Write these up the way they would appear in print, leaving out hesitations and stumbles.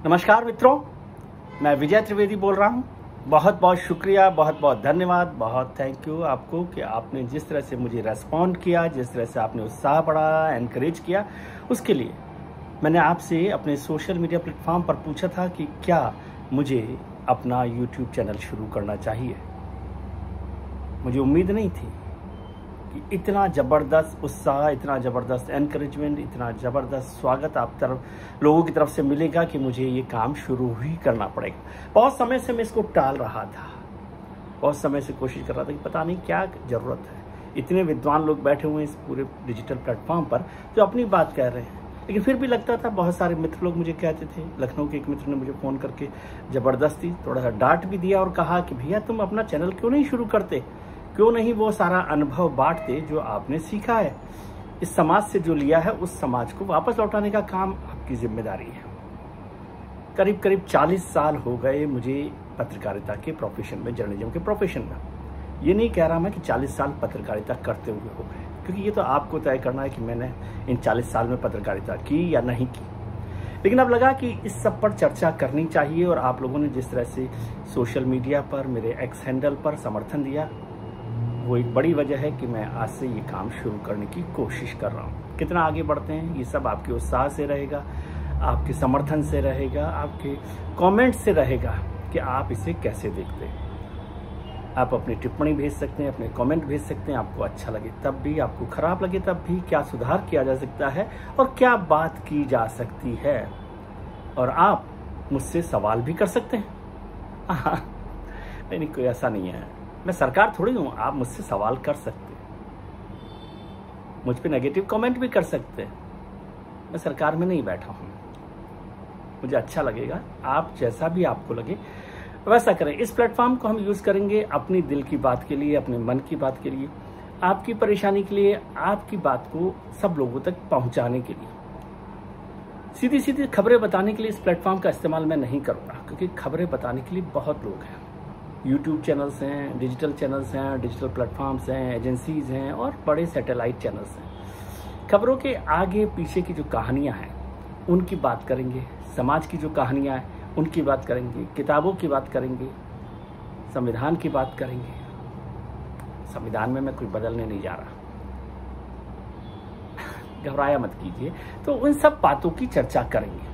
नमस्कार मित्रों, मैं विजय त्रिवेदी बोल रहा हूं। बहुत बहुत शुक्रिया, बहुत बहुत धन्यवाद, बहुत थैंक यू आपको कि आपने जिस तरह से मुझे रेस्पॉन्ड किया, जिस तरह से आपने उत्साह बढ़ाया, एनकरेज किया, उसके लिए मैंने आपसे अपने सोशल मीडिया प्लेटफॉर्म पर पूछा था कि क्या मुझे अपना यूट्यूब चैनल शुरू करना चाहिए। मुझे उम्मीद नहीं थी कि इतना ज़बरदस्त उत्साह, इतना ज़बरदस्त एनकरेजमेंट, इतना ज़बरदस्त स्वागत आप लोगों की तरफ से मिलेगा कि मुझे ये काम शुरू ही करना पड़ेगा। बहुत समय से मैं इसको टाल रहा था, बहुत समय से कोशिश कर रहा था कि पता नहीं क्या ज़रूरत है। इतने विद्वान लोग बैठे हुए हैं इस पूरे डिजिटल प्लेटफॉर्म पर जो अपनी बात कह रहे हैं, लेकिन फिर भी लगता था। बहुत सारे मित्र लोग मुझे कहते थे। लखनऊ के एक मित्र ने मुझे फ़ोन करके ज़बरदस्ती थोड़ा सा डांट भी दिया और कहा कि भैया तुम अपना चैनल क्यों नहीं शुरू करते, क्यों नहीं वो सारा अनुभव बांटते जो आपने सीखा है, इस समाज से जो लिया है उस समाज को वापस लौटाने का काम आपकी जिम्मेदारी है। करीब करीब 40 साल हो गए मुझे पत्रकारिता के प्रोफेशन में, जर्नलिज्म के प्रोफेशन में। ये नहीं कह रहा मैं कि 40 साल पत्रकारिता करते हुए हो गए, क्योंकि ये तो आपको तय करना है कि मैंने इन 40 साल में पत्रकारिता की या नहीं की। लेकिन अब लगा कि इस सब पर चर्चा करनी चाहिए, और आप लोगों ने जिस तरह से सोशल मीडिया पर मेरे एक्स हैंडल पर समर्थन दिया, वो एक बड़ी वजह है कि मैं आज से ये काम शुरू करने की कोशिश कर रहा हूँ। कितना आगे बढ़ते हैं ये सब आपके उत्साह से रहेगा, आपके समर्थन से रहेगा, आपके कमेंट से रहेगा कि आप इसे कैसे देखते हैं। आप अपनी टिप्पणी भेज सकते हैं, अपने कमेंट भेज सकते हैं। आपको अच्छा लगे तब भी, आपको खराब लगे तब भी, क्या सुधार किया जा सकता है और क्या बात की जा सकती है। और आप मुझसे सवाल भी कर सकते हैं। नहीं, कोई ऐसा नहीं है, मैं सरकार थोड़ी हूँ। आप मुझसे सवाल कर सकते हैं, मुझ पे नेगेटिव कमेंट भी कर सकते हैं। मैं सरकार में नहीं बैठा हूँ। मुझे अच्छा लगेगा, आप जैसा भी आपको लगे वैसा करें। इस प्लेटफॉर्म को हम यूज़ करेंगे अपनी दिल की बात के लिए, अपने मन की बात के लिए, आपकी परेशानी के लिए, आपकी बात को सब लोगों तक पहुँचाने के लिए। सीधी सीधी खबरें बताने के लिए इस प्लेटफॉर्म का इस्तेमाल मैं नहीं करूँगा, क्योंकि खबरें बताने के लिए बहुत लोग हैं। यूट्यूब चैनल्स हैं, डिजिटल चैनल्स हैं, डिजिटल प्लेटफॉर्म्स हैं, एजेंसीज हैं और बड़े सैटेलाइट चैनल्स हैं। खबरों के आगे पीछे की जो कहानियां हैं उनकी बात करेंगे, समाज की जो kहानियां हैं उनकी बात करेंगे, किताबों की बात करेंगे, संविधान की बात करेंगे। संविधान में मैं कोई बदलने नहीं जा रहा, घबराया मत कीजिए। तो उन सब बातों की चर्चा करेंगे।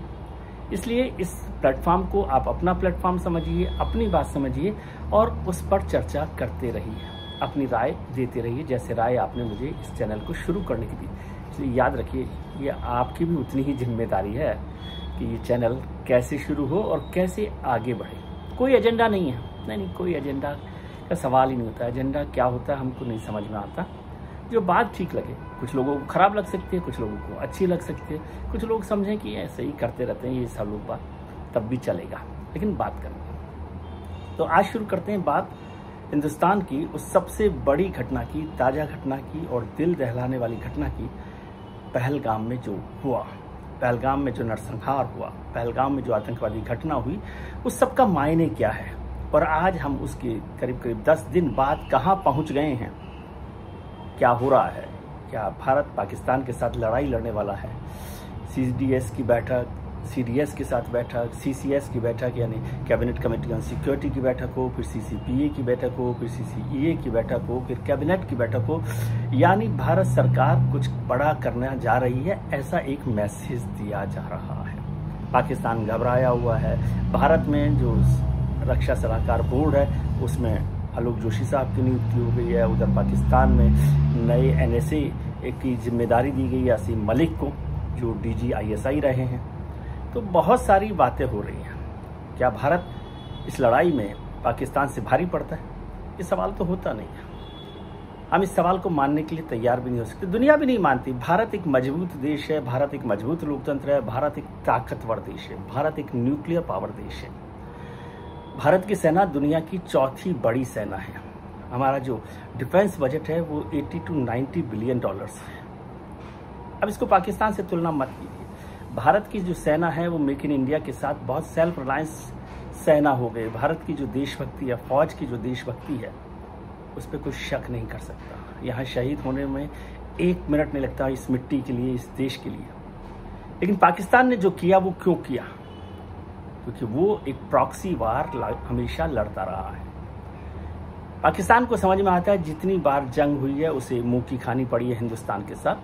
इसलिए इस प्लेटफॉर्म को आप अपना प्लेटफॉर्म समझिए, अपनी बात समझिए और उस पर चर्चा करते रहिए, अपनी राय देते रहिए, जैसे राय आपने मुझे इस चैनल को शुरू करने की दी। इसलिए याद रखिए, ये आपकी भी उतनी ही जिम्मेदारी है कि ये चैनल कैसे शुरू हो और कैसे आगे बढ़े। कोई एजेंडा नहीं है, नहीं, कोई एजेंडा का सवाल ही नहीं होता। एजेंडा क्या होता है हमको नहीं समझ में आता। जो बात ठीक लगे, कुछ लोगों को खराब लग सकती है, कुछ लोगों को अच्छी लग सकती है, कुछ लोग समझें कि ऐसे ही करते रहते हैं ये सब लोग बात, तब भी चलेगा, लेकिन बात करेंगे। तो आज शुरू करते हैं बात हिंदुस्तान की उस सबसे बड़ी घटना की, ताज़ा घटना की और दिल दहलाने वाली घटना की। पहलगाम में जो हुआ, पहलगाम में जो नरसंहार हुआ, पहलगाम में जो आतंकवादी घटना हुई, उस सब का मायने क्या है और आज हम उसके करीब करीब 10 दिन बाद कहाँ पहुँच गए हैं, क्या हो रहा है। क्या भारत पाकिस्तान के साथ लड़ाई लड़ने वाला है? CDS की बैठक, CDS के साथ बैठक, CCS की बैठक यानी कैबिनेट कमेटी ऑन सिक्योरिटी की बैठक हो, फिर CCPA की बैठक हो, फिर CCEA की बैठक हो, फिर कैबिनेट की बैठक हो, यानी भारत सरकार कुछ बड़ा करने जा रही है, ऐसा एक मैसेज दिया जा रहा है। पाकिस्तान घबराया हुआ है। भारत में जो रक्षा सलाहकार बोर्ड है उसमें आलोक जोशी साहब की नियुक्ति हो गई है। उधर पाकिस्तान में नए NSA की जिम्मेदारी दी गई है असीम मलिक को, जो DG ISI रहे हैं। तो बहुत सारी बातें हो रही हैं। क्या भारत इस लड़ाई में पाकिस्तान से भारी पड़ता है? ये सवाल तो होता नहीं है। हम इस सवाल को मानने के लिए तैयार भी नहीं हो सकते, दुनिया भी नहीं मानती। भारत एक मजबूत देश है, भारत एक मजबूत लोकतंत्र है, भारत एक ताकतवर देश है, भारत एक न्यूक्लियर पावर देश है। भारत की सेना दुनिया की चौथी बड़ी सेना है। हमारा जो डिफेंस बजट है वो 80 to 90 बिलियन डॉलर्स है। अब इसको पाकिस्तान से तुलना मत कीजिए। भारत की जो सेना है वो मेक इन इंडिया के साथ बहुत सेल्फ रिलायंस सेना हो गई। भारत की जो देशभक्ति है, फौज की जो देशभक्ति है, उस पर कोई शक नहीं कर सकता। यहाँ शहीद होने में 1 मिनट नहीं लगता इस मिट्टी के लिए, इस देश के लिए। लेकिन पाकिस्तान ने जो किया वो क्यों किया? क्योंकि वो एक प्रॉक्सी वार हमेशा लड़ता रहा है। पाकिस्तान को समझ में आता है जितनी बार जंग हुई है उसे मुंह की खानी पड़ी है हिंदुस्तान के साथ,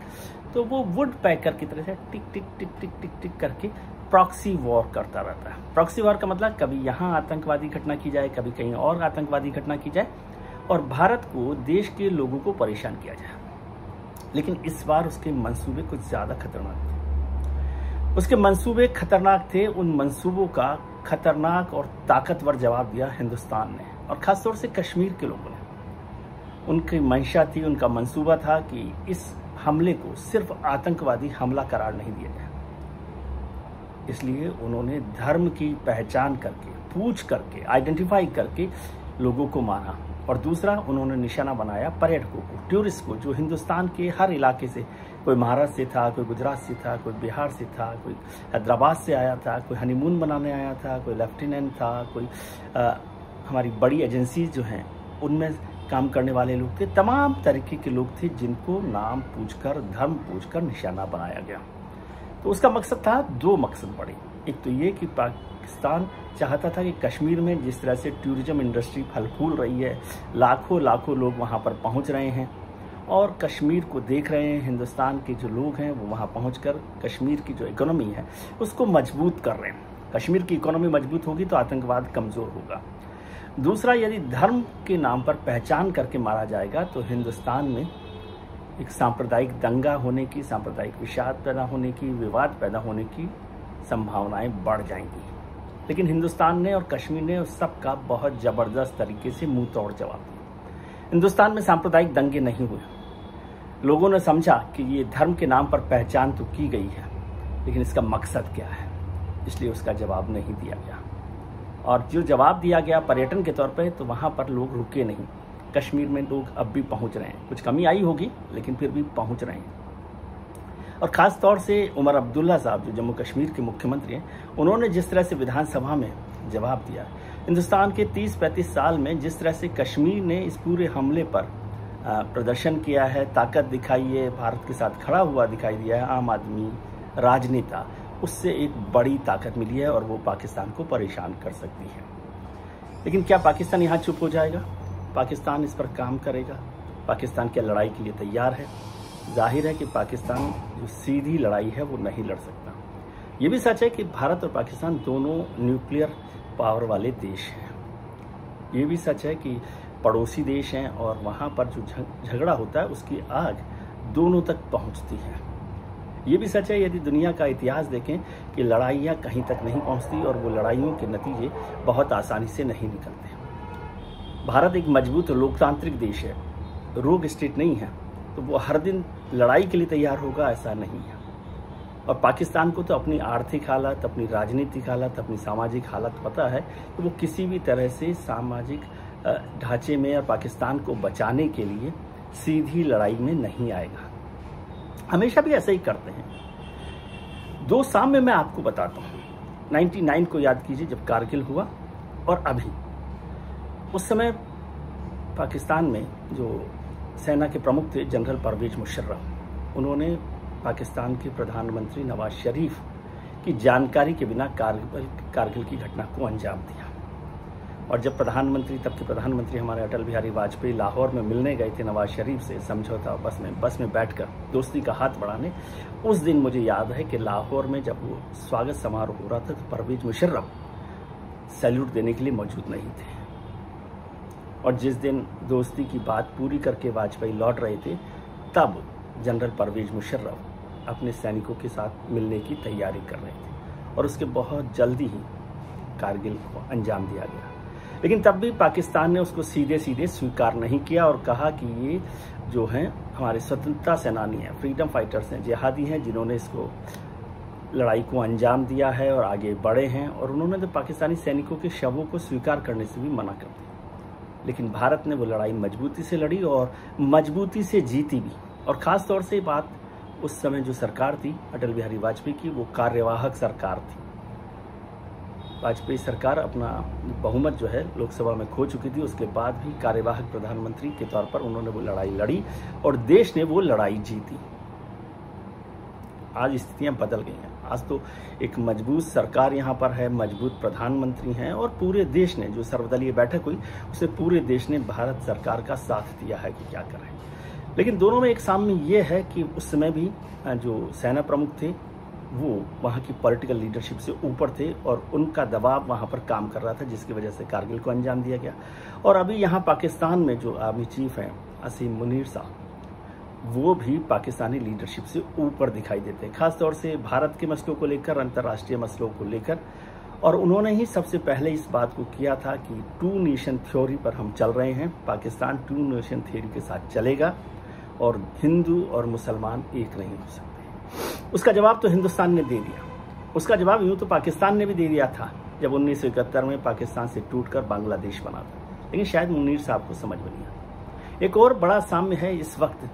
तो वो वुड पैकर की तरह से टिक टिक टिक टिक टिक टिक करके प्रॉक्सी वॉर करता रहता है। प्रॉक्सी वॉर का मतलब कभी यहाँ आतंकवादी घटना की जाए, कभी कहीं और आतंकवादी घटना की जाए और भारत को, देश के लोगों को परेशान किया जाए। लेकिन इस बार उसके मंसूबे कुछ ज़्यादा खतरनाक थे। उसके मंसूबे खतरनाक थे। उन मंसूबों का खतरनाक और ताकतवर जवाब दिया हिंदुस्तान ने, और ख़ासतौर से कश्मीर के लोगों ने। उनकी मंशा थी, उनका मंसूबा था कि इस हमले को सिर्फ आतंकवादी हमला करार नहीं दिया जाए। इसलिए उन्होंने धर्म की पहचान करके, पूछ करके, आइडेंटिफाई करके लोगों को मारा। और दूसरा, उन्होंने निशाना बनाया पर्यटकों को, टूरिस्ट को, जो हिंदुस्तान के हर इलाके से, कोई महाराष्ट्र से था, कोई गुजरात से था, कोई बिहार से था, कोई हैदराबाद से आया था, कोई हनीमून मनाने आया था, कोई लेफ्टिनेंट था, कोई हमारी बड़ी एजेंसी जो हैं उनमें काम करने वाले लोग थे। तमाम तरीके के लोग थे जिनको नाम पूछकर, धर्म पूछकर निशाना बनाया गया। तो उसका मकसद था, दो मकसद बड़े। एक तो ये कि पाकिस्तान चाहता था कि कश्मीर में जिस तरह से टूरिज्म इंडस्ट्री फल फूल रही है, लाखों लाखों लोग वहाँ पर पहुँच रहे हैं और कश्मीर को देख रहे हैं, हिंदुस्तान के जो लोग हैं वो वहाँ पहुँचकर कश्मीर की जो इकोनॉमी है उसको मजबूत कर रहे हैं। कश्मीर की इकोनॉमी मजबूत होगी तो आतंकवाद कमज़ोर होगा। दूसरा, यदि धर्म के नाम पर पहचान करके मारा जाएगा तो हिंदुस्तान में एक सांप्रदायिक दंगा होने की, सांप्रदायिक विषाद पैदा होने की, विवाद पैदा होने की संभावनाएं बढ़ जाएंगी। लेकिन हिंदुस्तान ने और कश्मीर ने उस सब का बहुत ज़बरदस्त तरीके से मुंह तोड़ जवाब दिया। हिंदुस्तान में सांप्रदायिक दंगे नहीं हुए। लोगों ने समझा कि ये धर्म के नाम पर पहचान तो की गई है, लेकिन इसका मकसद क्या है, इसलिए उसका जवाब नहीं दिया गया। और जो जवाब दिया गया पर्यटन के तौर पे, तो वहाँ पर लोग रुके नहीं। कश्मीर में लोग अब भी पहुँच रहे हैं। कुछ कमी आई होगी लेकिन फिर भी पहुँच रहे हैं। और ख़ास तौर से उमर अब्दुल्ला साहब जो जम्मू कश्मीर के मुख्यमंत्री हैं, उन्होंने जिस तरह से विधानसभा में जवाब दिया, हिंदुस्तान के 30-35 साल में जिस तरह से कश्मीर ने इस पूरे हमले पर प्रदर्शन किया है, ताकत दिखाई है, भारत के साथ खड़ा हुआ दिखाई दिया है आम आदमी, राजनेता, उससे एक बड़ी ताकत मिली है और वो पाकिस्तान को परेशान कर सकती है। लेकिन क्या पाकिस्तान यहाँ चुप हो जाएगा? पाकिस्तान इस पर काम करेगा। पाकिस्तान क्या लड़ाई के लिए तैयार है? जाहिर है कि पाकिस्तान जो सीधी लड़ाई है वो नहीं लड़ सकता। ये भी सच है कि भारत और पाकिस्तान दोनों न्यूक्लियर पावर वाले देश हैं। ये भी सच है कि पड़ोसी देश हैं और वहाँ पर जो झगड़ा होता है उसकी आग दोनों तक पहुँचती है। ये भी सच है, यदि दुनिया का इतिहास देखें, कि लड़ाइयाँ कहीं तक नहीं पहुँचती और वो लड़ाइयों के नतीजे बहुत आसानी से नहीं निकलते। भारत एक मजबूत लोकतांत्रिक देश है, रोग स्टेट नहीं है, तो वो हर दिन लड़ाई के लिए तैयार होगा ऐसा नहीं है। और पाकिस्तान को तो अपनी आर्थिक हालत, अपनी राजनीतिक हालत, अपनी सामाजिक हालत पता है कि वो किसी भी तरह से सामाजिक ढांचे में और पाकिस्तान को बचाने के लिए सीधी लड़ाई में नहीं आएगा। हमेशा भी ऐसा ही करते हैं। दो सामने मैं आपको बताता हूँ। 99 को याद कीजिए, जब कारगिल हुआ, और अभी उस समय पाकिस्तान में जो सेना के प्रमुख थे जनरल परवेज मुशर्रफ, उन्होंने पाकिस्तान के प्रधानमंत्री नवाज शरीफ की जानकारी के बिना कारगिल की घटना को अंजाम दिया। और जब तब के प्रधानमंत्री हमारे अटल बिहारी वाजपेयी लाहौर में मिलने गए थे नवाज शरीफ से, समझौता बस में बैठकर दोस्ती का हाथ बढ़ाने, उस दिन मुझे याद है कि लाहौर में जब वो स्वागत समारोह हो रहा था तो परवेज मुशर्रफ सैल्यूट देने के लिए मौजूद नहीं थे। और जिस दिन दोस्ती की बात पूरी करके वाजपेयी लौट रहे थे, तब जनरल परवेज मुशर्रफ अपने सैनिकों के साथ मिलने की तैयारी कर रहे थे और उसके बहुत जल्दी ही कारगिल को अंजाम दिया गया। लेकिन तब भी पाकिस्तान ने उसको सीधे सीधे स्वीकार नहीं किया और कहा कि ये जो हैं हमारे स्वतंत्रता सेनानी हैं, फ्रीडम फाइटर्स हैं, जिहादी हैं, जिन्होंने इसको लड़ाई को अंजाम दिया है और आगे बढ़े हैं। और उन्होंने तो पाकिस्तानी सैनिकों के शवों को स्वीकार करने से भी मना कर दिया। लेकिन भारत ने वो लड़ाई मजबूती से लड़ी और मजबूती से जीती भी। और ख़ास तौर से बात उस समय जो सरकार थी अटल बिहारी वाजपेयी की, वो कार्यवाहक सरकार थी। वाजपेयी सरकार अपना बहुमत जो है लोकसभा में खो चुकी थी, उसके बाद भी कार्यवाहक प्रधानमंत्री के तौर पर उन्होंने वो लड़ाई लड़ी और देश ने वो लड़ाई जीती। आज स्थितियां बदल गई हैं। आज तो एक मजबूत सरकार यहाँ पर है, मजबूत प्रधानमंत्री हैं और पूरे देश ने, जो सर्वदलीय बैठक हुई उससे पूरे देश ने भारत सरकार का साथ दिया है कि क्या करें। लेकिन दोनों में एक साम्य ये है कि उस समय भी जो सेना प्रमुख थे वो वहाँ की पॉलिटिकल लीडरशिप से ऊपर थे और उनका दबाव वहाँ पर काम कर रहा था, जिसकी वजह से कारगिल को अंजाम दिया गया। और अभी यहाँ पाकिस्तान में जो आर्मी चीफ हैं असीम मुनीर साहब, वो भी पाकिस्तानी लीडरशिप से ऊपर दिखाई देते हैं, खासतौर से भारत के मसलों को लेकर, अंतर्राष्ट्रीय मसलों को लेकर। और उन्होंने ही सबसे पहले इस बात को किया था कि 2 नेशन थ्योरी पर हम चल रहे हैं, पाकिस्तान 2 नेशन थ्योरी के साथ चलेगा और हिंदू और मुसलमान एक नहीं हो सकते। उसका जवाब तो हिंदुस्तान ने दे दिया। उसका जवाब यूँ तो पाकिस्तान ने भी दे दिया था जब 1971 में पाकिस्तान से टूटकर बांग्लादेश बना था, लेकिन शायद मुनीर साहब को समझ में नहीं आया। एक और बड़ा साम्य है, इस वक्त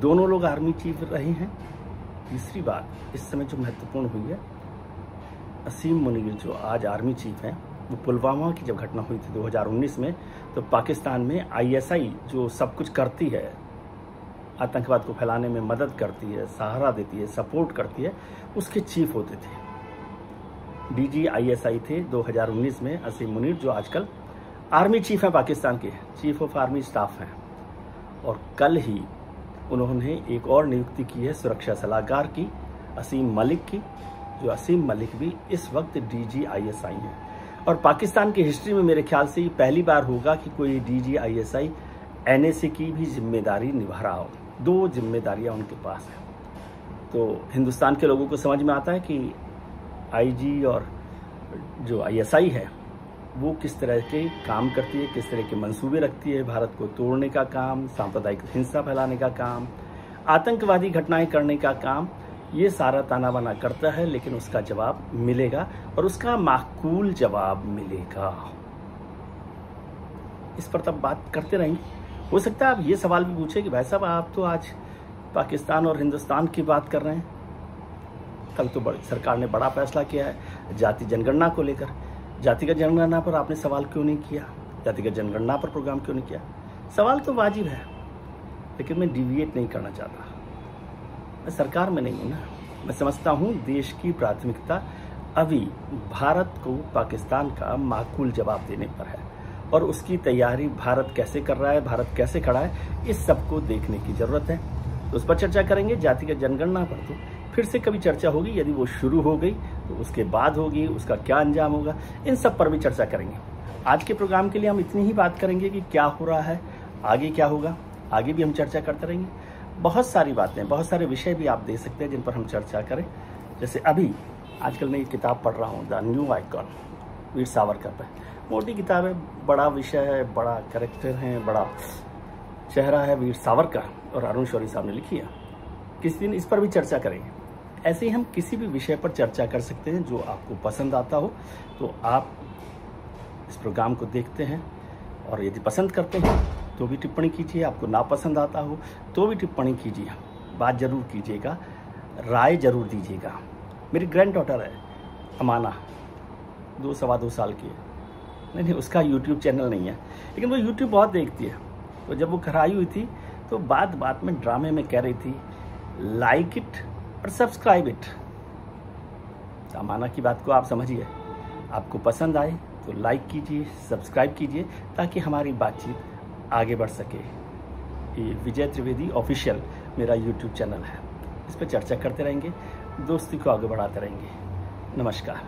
दोनों लोग आर्मी चीफ रहे हैं। तीसरी बात इस समय जो महत्वपूर्ण हुई है, असीम मुनीर जो आज आर्मी चीफ हैं, वो पुलवामा की जब घटना हुई थी 2019 में, तो पाकिस्तान में ISI जो सब कुछ करती है, आतंकवाद को फैलाने में मदद करती है, सहारा देती है, सपोर्ट करती है, उसके चीफ होते थे। DG ISI थे 2019 में असीम मुनीर, जो आजकल आर्मी चीफ हैं, पाकिस्तान के चीफ ऑफ आर्मी स्टाफ हैं। और कल ही उन्होंने एक और नियुक्ति की है सुरक्षा सलाहकार की, असीम मलिक की, जो असीम मलिक भी इस वक्त DG ISI हैं। और पाकिस्तान की हिस्ट्री में मेरे ख्याल से ये पहली बार होगा कि कोई DG ISI NSA की भी जिम्मेदारी निभा रहा हो। 2 जिम्मेदारियां उनके पास हैं। तो हिंदुस्तान के लोगों को समझ में आता है कि IG और जो ISI है वो किस तरह के काम करती है, किस तरह के मंसूबे रखती है, भारत को तोड़ने का काम, सांप्रदायिक हिंसा फैलाने का काम, आतंकवादी घटनाएं करने का काम, ये सारा ताना बाना करता है। लेकिन उसका जवाब मिलेगा और उसका माकूल जवाब मिलेगा। इस पर तब बात करते रहेंगे। हो सकता है आप ये सवाल भी पूछे कि भाई साहब आप तो आज पाकिस्तान और हिंदुस्तान की बात कर रहे हैं, कल तो सरकार ने बड़ा फैसला किया है जाति जनगणना को लेकर। जातिगत जनगणना पर आपने सवाल क्यों नहीं किया, जातिगत जनगणना पर प्रोग्राम क्यों नहीं किया? सवाल तो वाजिब है, लेकिन मैं डिविएट नहीं करना चाहता। मैं सरकार में नहीं हूँ ना। मैं समझता हूँ देश की प्राथमिकता अभी भारत को पाकिस्तान का माकूल जवाब देने पर है और उसकी तैयारी भारत कैसे कर रहा है, भारत कैसे खड़ा है, इस सब को देखने की ज़रूरत है। तो उस पर चर्चा करेंगे। जातिगत जनगणना पर तो फिर से कभी चर्चा होगी, यदि वो शुरू हो गई तो उसके बाद होगी, उसका क्या अंजाम होगा, इन सब पर भी चर्चा करेंगे। आज के प्रोग्राम के लिए हम इतनी ही बात करेंगे कि क्या हो रहा है, आगे क्या होगा, आगे भी हम चर्चा करते रहेंगे। बहुत सारी बातें, बहुत सारे विषय भी आप दे सकते हैं जिन पर हम चर्चा करें। जैसे अभी आजकल मैं ये किताब पढ़ रहा हूँ, the new icon, Veer Savarkar पर। मोटी किताब है, बड़ा विषय है, बड़ा कैरेक्टर है, बड़ा चेहरा है वीर सावरकर, और अरुण शौरी साहब ने लिखी है। किसी दिन इस पर भी चर्चा करेंगे। ऐसे ही हम किसी भी विषय पर चर्चा कर सकते हैं जो आपको पसंद आता हो। तो आप इस प्रोग्राम को देखते हैं और यदि पसंद करते हैं तो भी टिप्पणी कीजिए, आपको नापसंद आता हो तो भी टिप्पणी कीजिए, बात ज़रूर कीजिएगा, राय ज़रूर दीजिएगा। मेरी ग्रैंड डॉटर है अमाना, 2-2.25 साल की है। नहीं, उसका यूट्यूब चैनल नहीं है, लेकिन वो यूट्यूब बहुत देखती है। तो जब वो घर आई हुई थी तो बात बात में ड्रामे में कह रही थी लाइक इट और सब्सक्राइब इट। अमाना की बात को आप समझिए, आपको पसंद आए तो लाइक कीजिए, सब्सक्राइब कीजिए, ताकि हमारी बातचीत आगे बढ़ सके। ये विजय त्रिवेदी ऑफिशियल मेरा यूट्यूब चैनल है, इस पर चर्चा करते रहेंगे, दोस्ती को आगे बढ़ाते रहेंगे। नमस्कार।